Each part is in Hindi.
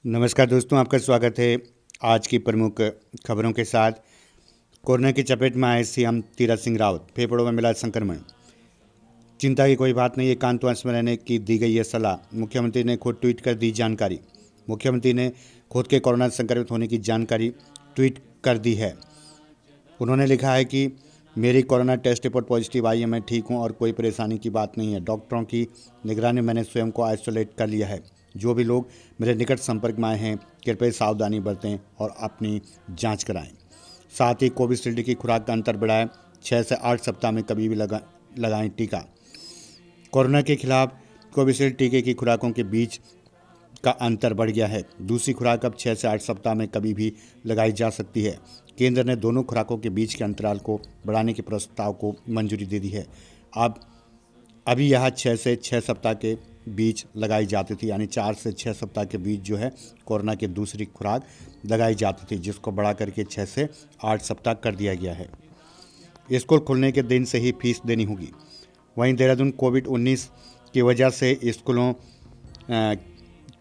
नमस्कार दोस्तों, आपका स्वागत है आज की प्रमुख खबरों के साथ। कोरोना की चपेट में आए सीएम तीरथ सिंह रावत, फेफड़ों में मिला संक्रमण। चिंता की कोई बात नहीं, एकांतवास में रहने की दी गई है सलाह। मुख्यमंत्री ने खुद ट्वीट कर दी जानकारी। मुख्यमंत्री ने खुद के कोरोना संक्रमित होने की जानकारी ट्वीट कर दी है। उन्होंने लिखा है कि मेरी कोरोना टेस्ट रिपोर्ट पॉजिटिव आई है, मैं ठीक हूं और कोई परेशानी की बात नहीं है। डॉक्टरों की निगरानी में मैंने स्वयं को आइसोलेट कर लिया है। जो भी लोग मेरे निकट संपर्क में आए हैं, कृपया सावधानी बरतें और अपनी जांच कराएं। साथ ही कोविशील्ड की खुराक का अंतर बढ़ाएं, 6 से 8 सप्ताह में कभी भी लगाएं टीका। कोरोना के खिलाफ कोविशील्ड टीके की खुराकों के बीच का अंतर बढ़ गया है। दूसरी खुराक अब 6 से 8 सप्ताह में कभी भी लगाई जा सकती है। केंद्र ने दोनों खुराकों के बीच के अंतराल को बढ़ाने के प्रस्ताव को मंजूरी दे दी है। अभी यह 6 से 6 सप्ताह के बीच लगाई जाती थी, यानी 4 से 6 सप्ताह के बीच जो है कोरोना की दूसरी खुराक लगाई जाती थी, जिसको बढ़ा करके 6 से 8 सप्ताह कर दिया गया है। स्कूल खुलने के दिन से ही फीस देनी होगी। वहीं देहरादून कोविड-19 की वजह से स्कूलों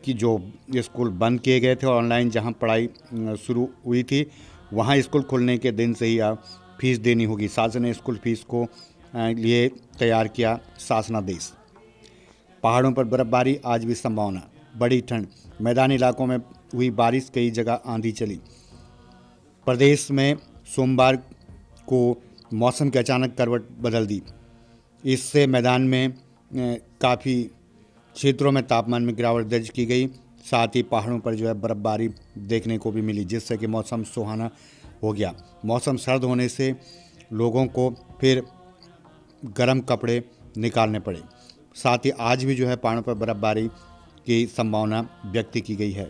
कि जो स्कूल बंद किए गए थे और ऑनलाइन जहां पढ़ाई शुरू हुई थी, वहां स्कूल खुलने के दिन से ही अब फीस देनी होगी। शासन ने स्कूल फीस को लिए तैयार किया शासनादेश। पहाड़ों पर बर्फबारी, आज भी संभावना। बड़ी ठंड, मैदानी इलाकों में हुई बारिश, कई जगह आंधी चली। प्रदेश में सोमवार को मौसम की अचानक करवट बदल दी। इससे मैदान में काफ़ी क्षेत्रों में तापमान में गिरावट दर्ज की गई। साथ ही पहाड़ों पर जो है बर्फबारी देखने को भी मिली, जिससे कि मौसम सुहाना हो गया। मौसम सर्द होने से लोगों को फिर गर्म कपड़े निकालने पड़े। साथ ही आज भी जो है पहाड़ों पर बर्फबारी की संभावना व्यक्त की गई है।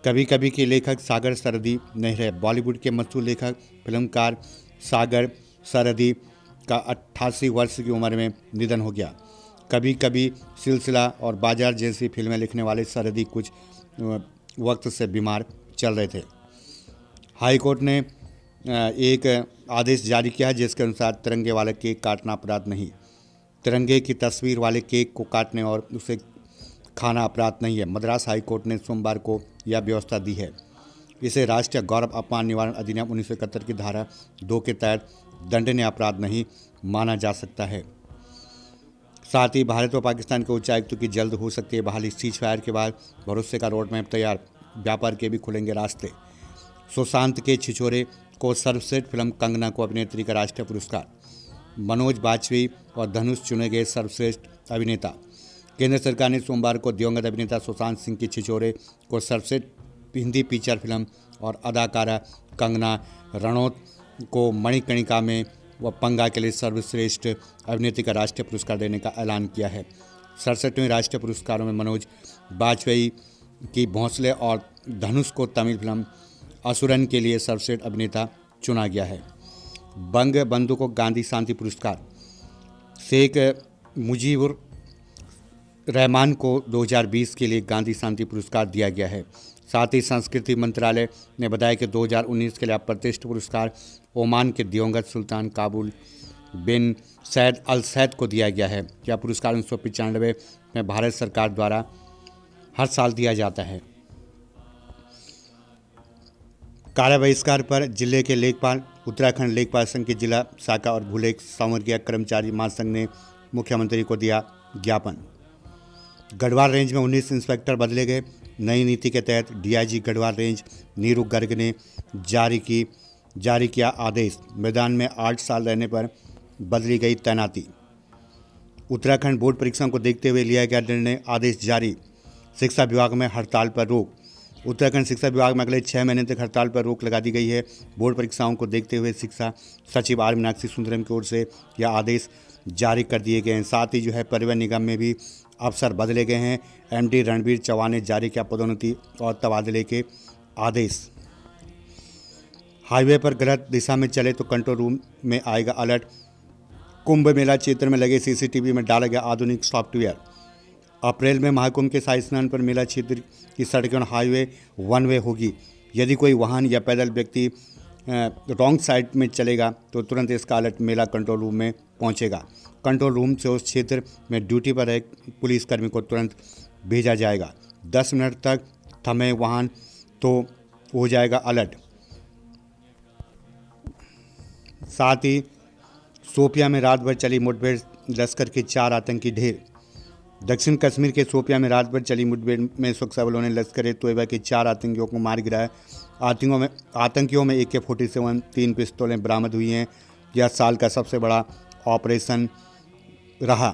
कभी कभी के लेखक सागर सरहदी नहीं रहे। बॉलीवुड के मशहूर लेखक फिल्मकार सागर सरहदी का 88 वर्ष की उम्र में निधन हो गया। कभी कभी सिलसिला और बाजार जैसी फिल्में लिखने वाले सरहदी कुछ वक्त से बीमार चल रहे थे। हाई कोर्ट ने एक आदेश जारी किया जिसके अनुसार तिरंगे वाले केक काटना अपराध नहीं। तिरंगे की तस्वीर वाले केक को काटने और उसे खाना अपराध नहीं है। मद्रास हाई कोर्ट ने सोमवार को यह व्यवस्था दी है। इसे राष्ट्रीय गौरव अपमान निवारण अधिनियम 1971 की धारा 2 के तहत दंडनीय अपराध नहीं माना जा सकता है। साथ ही भारत और पाकिस्तान के उच्चायुक्तों की जल्द हो सकती है बहाली। सीज फायर के बाद भरोसे का रोड मैप तैयार, व्यापार के भी खुलेंगे रास्ते। सुशांत के छिछोरे को सर्वश्रेष्ठ फिल्म, कंगना को अभिनेत्री का राष्ट्रीय पुरस्कार। मनोज बाजपेयी और धनुष चुने गए सर्वश्रेष्ठ अभिनेता। केंद्र सरकार ने सोमवार को दिवंगत अभिनेता सुशांत सिंह की छिछोरे को सर्वश्रेष्ठ हिंदी फीचर फिल्म और अदाकारा कंगना रणौत को मणिकर्णिका में व पंगा के लिए सर्वश्रेष्ठ अभिनेत्री का राष्ट्रीय पुरस्कार देने का ऐलान किया है। 67वें राष्ट्रीय पुरस्कारों में मनोज बाजपेयी की भोंसले और धनुष को तमिल फिल्म असुरन के लिए सर्वश्रेष्ठ अभिनेता चुना गया है। बंग बंधु को गांधी शांति पुरस्कार। शेख मुजीबुर रहमान को 2020 के लिए गांधी शांति पुरस्कार दिया गया है। साथ ही संस्कृति मंत्रालय ने बताया कि 2019 के लिए प्रतिष्ठित पुरस्कार ओमान के दिवंगत सुल्तान काबुल बिन सैद अल सैद को दिया गया है। यह पुरस्कार 1995 में भारत सरकार द्वारा हर साल दिया जाता है। कार्य बहिष्कार पर जिले के लेखपाल। उत्तराखंड लेखपाल संघ की जिला शाखा और भूलेख सांवर्गीय कर्मचारी महासंघ ने मुख्यमंत्री को दिया ज्ञापन। गढ़वाल रेंज में 19 इंस्पेक्टर बदले गए। नई नीति के तहत डीआईजी गढ़वाल रेंज नीरू गर्ग ने जारी किया आदेश। मैदान में 8 साल रहने पर बदली गई तैनाती। उत्तराखंड बोर्ड परीक्षाओं को देखते हुए लिया गया निर्णय, आदेश जारी। शिक्षा विभाग में हड़ताल पर रोक। उत्तराखंड शिक्षा विभाग में अगले 6 महीने तक हड़ताल पर रोक लगा दी गई है। बोर्ड परीक्षाओं को देखते हुए शिक्षा सचिव आर मीनाक्षी सुंदरम की ओर से यह आदेश जारी कर दिए गए हैं। साथ ही जो है परिवहन निगम में भी अफसर बदले गए हैं। एमडी रणबीर चौहान ने जारी किया पदोन्नति और तबादले के आदेश। हाईवे पर गलत दिशा में चले तो कंट्रोल रूम में आएगा अलर्ट। कुंभ मेला क्षेत्र में लगे सीसीटीवी में डाला गया आधुनिक सॉफ्टवेयर। अप्रैल में महाकुंभ के शाही स्नान पर मेला क्षेत्र की सड़कें और हाईवे वन वे होगी। यदि कोई वाहन या पैदल व्यक्ति रॉन्ग साइड में चलेगा तो तुरंत इसका अलर्ट मेला कंट्रोल रूम में पहुंचेगा। कंट्रोल रूम से उस क्षेत्र में ड्यूटी पर एक पुलिसकर्मी को तुरंत भेजा जाएगा। 10 मिनट तक थमे वाहन तो हो जाएगा अलर्ट। साथ ही शोपियां में रात भर चली मुठभेड़, लश्कर के 4 आतंकी ढेर। दक्षिण कश्मीर के शोपियां में रात भर चली मुठभेड़ में सुरक्षा बलों ने लश्कर तोयबा के 4 आतंकियों को मार गिराया। आतंकियों में AK-47 3 पिस्तौलें बरामद हुई हैं। यह साल का सबसे बड़ा ऑपरेशन रहा।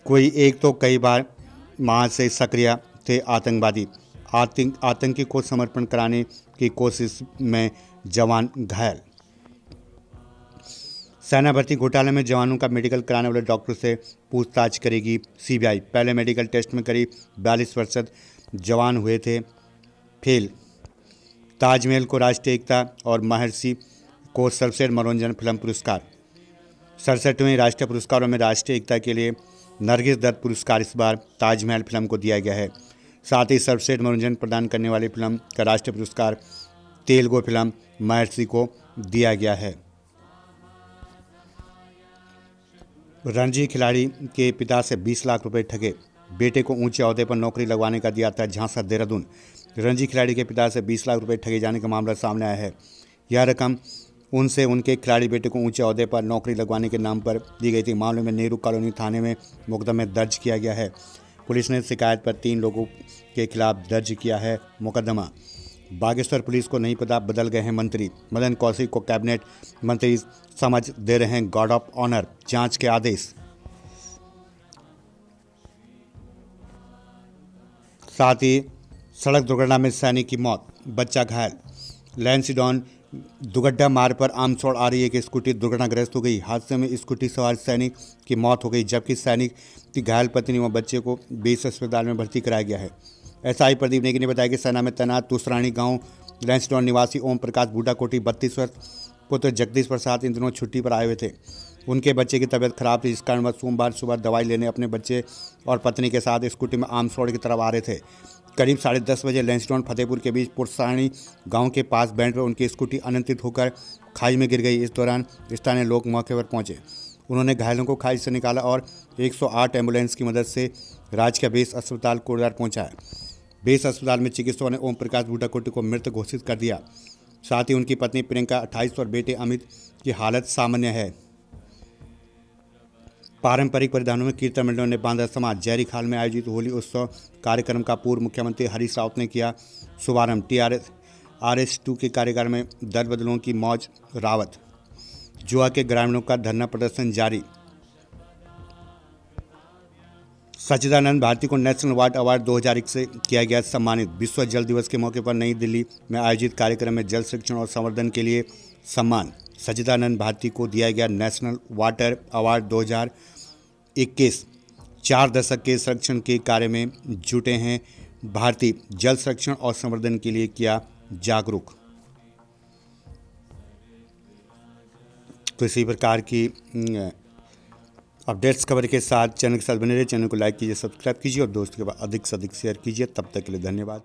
कोई एक तो कई बार माह से सक्रिय थे आतंकवादी। आतंकी को समर्पण कराने की कोशिश में जवान घायल। सेना भर्ती घोटाले में जवानों का मेडिकल कराने वाले डॉक्टर से पूछताछ करेगी CBI। पहले मेडिकल टेस्ट में करीब 42% जवान हुए थे फेल। ताजमहल को राष्ट्रीय एकता और महर्षि को सर्वश्रेष्ठ मनोरंजन फिल्म पुरस्कार। 67वें राष्ट्रीय पुरस्कारों में राष्ट्रीय एकता के लिए नरगिस दत्त पुरस्कार इस बार ताजमहल फिल्म को दिया गया है। साथ ही सर्वश्रेष्ठ मनोरंजन प्रदान करने वाली फिल्म का राष्ट्रीय पुरस्कार तेलुगु फिल्म महर्षि को दिया गया है। रणजी खिलाड़ी के पिता से 20 लाख रुपए ठगे, बेटे को ऊंचे ओहदे पर नौकरी लगवाने का दिया था झांसा। देहरादून रणजी खिलाड़ी के पिता से 20 लाख रुपए ठगे जाने का मामला सामने आया है। यह रकम उनसे उनके खिलाड़ी बेटे को ऊंचे ओहदे पर नौकरी लगवाने के नाम पर दी गई थी। मामले में नेहरू कॉलोनी थाने में मुकदमा दर्ज किया गया है। पुलिस ने शिकायत पर 3 लोगों के खिलाफ दर्ज किया है मुकदमा। बागेश्वर पुलिस को नहीं पता, बदल गए हैं मंत्री। मदन कौशिक को कैबिनेट मंत्री समझ दे रहे हैं गार्ड ऑफ ऑनर, जांच के आदेश। साथ ही सड़क दुर्घटना में सैनिक की मौत, बच्चा घायल। लैंसीडॉन दुगड्डा मार्ग पर आमसोड़ आ रही एक स्कूटी दुर्घटनाग्रस्त हो गई। हादसे में स्कूटी सवार सैनिक की मौत हो गई, जबकि सैनिक की घायल पत्नी व बच्चे को 20 अस्पताल में भर्ती कराया गया है। SI प्रदीप नेगी ने बताया कि सेना में तैनात तुसरानी गांव लैंसडॉन निवासी ओम प्रकाश बूढ़ाकोटी 32 वर्ष पुत्र जगदीश प्रसाद इन दिनों छुट्टी पर आए हुए थे। उनके बच्चे की तबीयत खराब थी, जिस कारण वह सोमवार सुबह दवाई लेने अपने बच्चे और पत्नी के साथ स्कूटी में आमसोड़ की तरफ आ रहे थे। करीब 10:30 बजे लैंसडॉन फतेहपुर के बीच पुरसानी गांव के पास बैंड पर उनकी स्कूटी अनियंत्रित होकर खाई में गिर गई। इस दौरान स्थानीय लोग मौके पर पहुंचे। उन्होंने घायलों को खाई से निकाला और 108 एम्बुलेंस की मदद से राजकीय बेस अस्पताल कोटद्वार पहुंचाया। बेस अस्पताल में चिकित्सकों ने ओम प्रकाश बूढ़ाकोटी को मृत घोषित कर दिया। साथ ही उनकी पत्नी प्रियंका 28 और बेटे अमित की हालत सामान्य है। पारंपरिक परिधानों में कीर्तन मंडलों ने बांधा समाज। जयरी खाल में आयोजित होली उत्सव कार्यक्रम का पूर्व मुख्यमंत्री हरीश रावत ने किया शुभारंभ। RS2 के कार्यक्रम में दल बदलों की मौज रावत। जुआ के ग्रामीणों का धरना प्रदर्शन जारी। सच्चिदानंद भारती को नेशनल वाटर अवार्ड 2021 से किया गया सम्मानित। विश्व जल दिवस के मौके पर नई दिल्ली में आयोजित कार्यक्रम में जल संरक्षण और संवर्धन के लिए सम्मान सच्चिदानंद भारती को दिया गया नेशनल वाटर अवार्ड 2021। 4 दशक के संरक्षण के कार्य में जुटे हैं भारती, जल संरक्षण और संवर्धन के लिए किया जागरूक। तो इसी प्रकार की अपडेट्स खबर के साथ चैनल के साथ बने रहिए। चैनल को लाइक कीजिए, सब्सक्राइब कीजिए और दोस्तों के पास अधिक से अधिक शेयर कीजिए। तब तक के लिए धन्यवाद।